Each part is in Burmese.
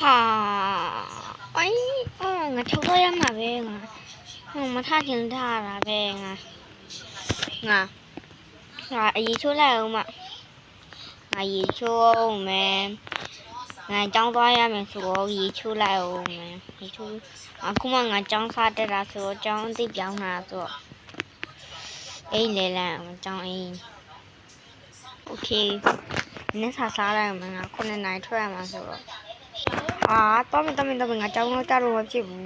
ဟာအိုင်းငါထုတ်တော့ရမှာပဲငါမထချင်ထားတာပဲငါအရေးချိုးလိုက်အောင်မငါရေးချိုးအောင်မယ်ငါကြောင်းသွားရမယ်ဆိုတော့ရေးချိုးလိုက်အောင်မယ်ရေးချိုးအခုမှငါကြောင်းစားတက်တာဆိုတော့ကြောင်းအသိပြောင်းလာဆိုတော့အိမ်လေလန်ကြောင်းအိမ်โอเคနည်းစားလိုက်အောင်ငါ9နာရီထွက်ရမှာဆိုတော့တော့မငါကြောင်းတော့ကြတော့မဖြစ်ဘူး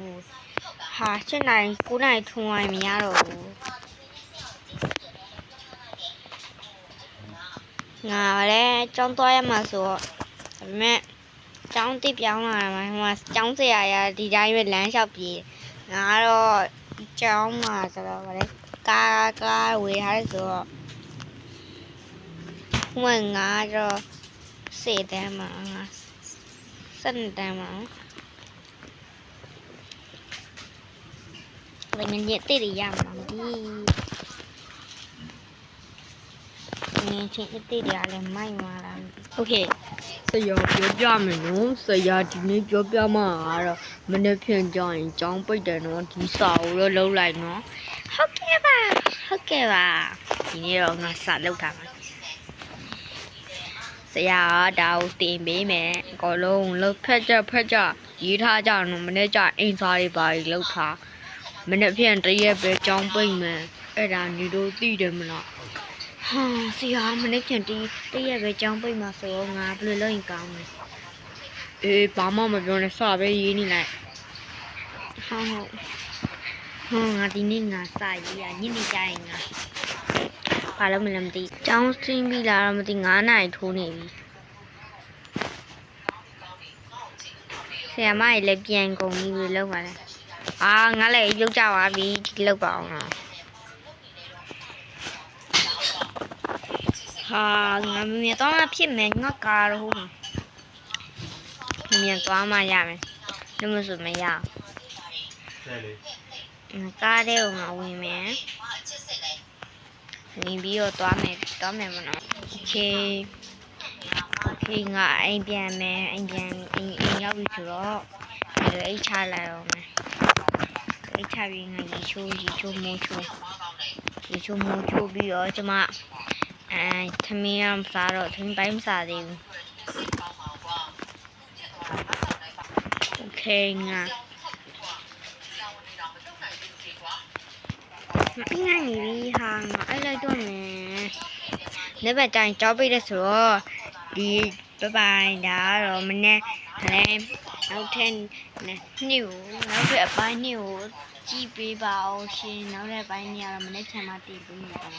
7နာရီ9နာရီထုံးလိုက်မရတော့ဘူးငါလည်းကြောင်းသွားရမှာဆိုတော့ဒါပေမဲ့ကျောင်းတိပြောင်းလာမှာဟိုမှာကျောင်းဆရာရဒီတိုင်းပဲလမ်းလျှောက်ပြေးငါတော့ကျောင်းမှာဆိုတော့ဗါလေကားဝေထားတယ်ဆိုတော့ဟိုမှာငါတော့စေတန်းမှာငါစနတန်းမှာဘယ်နည်းတည်ရမှာဒီငင်းချင်းအတိတ်ရလဲမိုက်မှာလားโอเคဆရာပြောပြမယ်နော်ဆရာဒီနေ့ပြောပြမှာကတော့မနေ့ဖြန်ကြရင်ကျောင်းပိတ်တယ်နော်ဒီစာကိုတော့လုံးလိုက်နော်ဟုတ်ကဲ့ပါဒီနေ့တော့ငါစာလုပ်ထားမှာဆရာကဒါကိုတင်ပေးမယ်အကုန်လုံးလှုပ်ဖက်ကြရေးထားကြနော်မနေ့ကျအိမ်စာတွေပါလှုပ်ထားမနေ့ဖြန်တရက်ပဲကျောင်းပိတ်မယ်အဲ့ဒါညီတို့သိတယ်မလားဆရာမနေ့ဖြန်တရက်ပဲကျောင်းပိတ်မှာဆိုတော့ငါဘယ်လိုလုပ်ရင်ကောင်းလဲဘာမှမပြောနဲ့စာပဲရေးနေလိုက်ဟုတ်ငါဒီနေ့ငါစာရေးရညနေကျရင်ငါဘာလို့မလဲမသိကျောင်းဆင်းပြီလားတော့မသိ9နာရီထိုးနေပြီဆရာမကြီးလည်းပြန်ကုန်ပြီလောက်ပါလေငါလည်းရုပ်ကြပါပြီဒီလောက်ပါအောင်တော့ငါမြင်တော့ဖြစ်မယ်ငါကားတော့မြင်သွားမှရမယ်လို့မဆိုမရကားတဲ့ကိုငါဝင်မယ်ဝင်ပြီးတော့သွားမယ်မနော်โอเคငါအိမ်ပြန်မယ်အိမ်ရောက်ပြီဆိုတော့အိတ်ချလိုက်အောင်မယ်အိတ်ချပြီးငါရေချိုးမိုးချိုးပြီးတော့ကျမသမင်းရမစားတော့သမင်းပိုင်းမစားသေးဘူးโอเคငါပြီးငါနေပြီငါအဲ့လိုက်တော့မယ်နေ့ဘက်တိုင်းကြောက်ပိတ်တဲ့ဆိုတော့ဒီဘိုင်ဒါတော့မနေ့လည်းနောက်ထပ်နှစ်ကိုနောက်ထပ်အပိုင်းနှစ်ကိုကြည့်ပေးပါအောင်ရှင်နောက်ထပ်ပိုင်းနှစ်ကတော့မနေ့ဖြန်မှတည်ပြီးမှာပါ